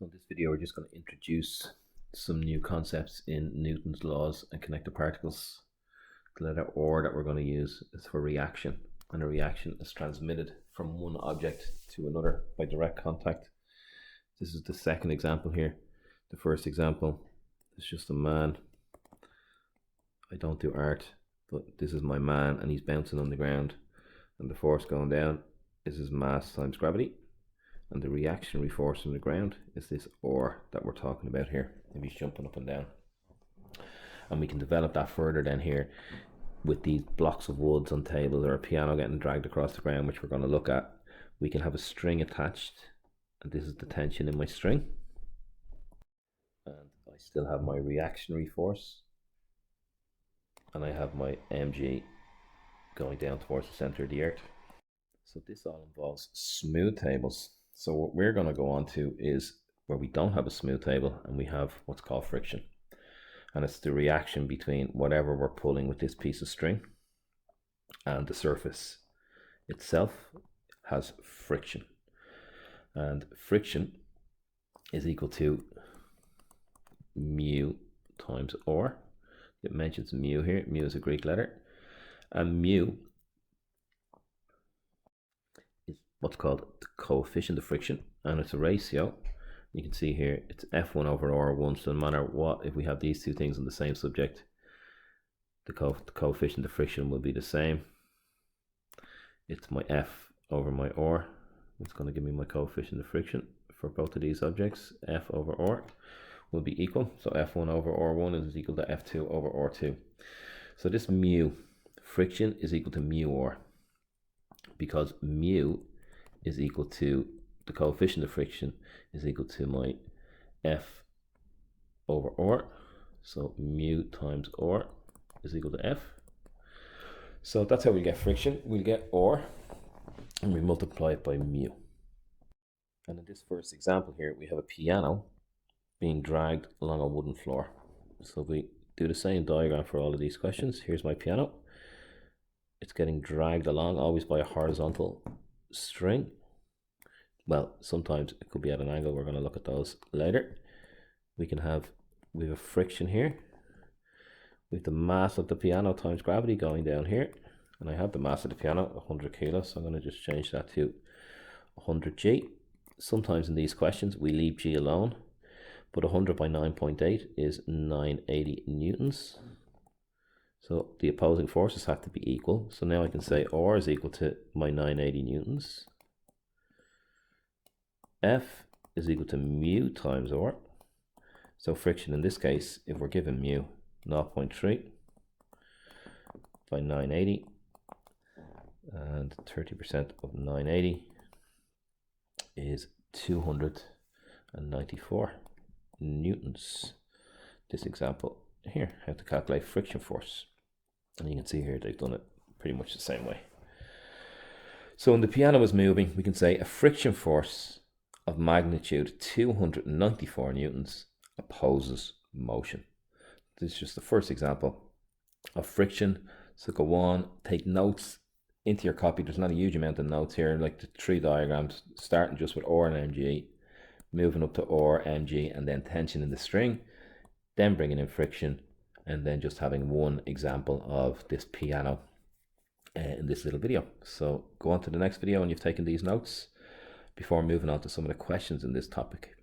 So in this video, we're just going to introduce some new concepts in Newton's laws and connect the particles. The letter or that we're going to use is for reaction, and a reaction is transmitted from one object to another by direct contact. This is the second example here. The first example is just a man. I don't do art, but this is my man and he's bouncing on the ground, and the force going down is his mass times gravity, and the reactionary force on the ground is this or that we're talking about here if he's jumping up and down. And we can develop that further then here with these blocks of woods on tables or a piano getting dragged across the ground, which we're going to look at. We can have a string attached, and this is the tension in my string, and I still have my reactionary force, and I have my mg going down towards the center of the earth. So this all involves smooth tables. So what we're going to go on to is where we don't have a smooth table and we have what's called friction. And it's the reaction between whatever we're pulling with this piece of string and the surface itself has friction. And friction is equal to mu times r. It mentions mu here. Mu is a Greek letter. And mu is what's called the coefficient of friction, and it's a ratio. You can see here it's F1 over R1, so no matter what, if we have these two things on the same subject, the coefficient of friction will be the same. It's my F over my R. It's going to give me my coefficient of friction for both of these objects. F over R will be equal, so F1 over R1 is equal to F2 over R2. So this mu friction is equal to mu R, because mu is equal to the coefficient of friction is equal to my F over R. So mu times R is equal to F. So that's how we get friction. We'll get R and we multiply it by mu. And in this first example here, we have a piano being dragged along a wooden floor. So we do the same diagram for all of these questions. Here's my piano. It's getting dragged along always by a horizontal string. Well, sometimes it could be at an angle. We're going to look at those later. We have a friction here. We have the mass of the piano times gravity going down here. And I have the mass of the piano, 100 kilos. So I'm going to just change that to 100 G. Sometimes in these questions, we leave G alone. But 100 by 9.8 is 980 newtons. So the opposing forces have to be equal. So now I can say R is equal to my 980 newtons. F is equal to mu times R. So friction in this case, if we're given mu, 0.3 by 980, and 30% of 980 is 294 newtons. This example here, how to calculate friction force. And you can see here they've done it pretty much the same way. So when the piano is moving, we can say a friction force of magnitude 294 newtons opposes motion. This is just the first example of friction. So go on, take notes into your copy. There's not a huge amount of notes here, like the three diagrams, starting just with R and mg, moving up to R, mg, and then tension in the string, then bringing in friction, and then just having one example of this piano in this little video. So go on to the next video when you've taken these notes before moving on to some of the questions in this topic.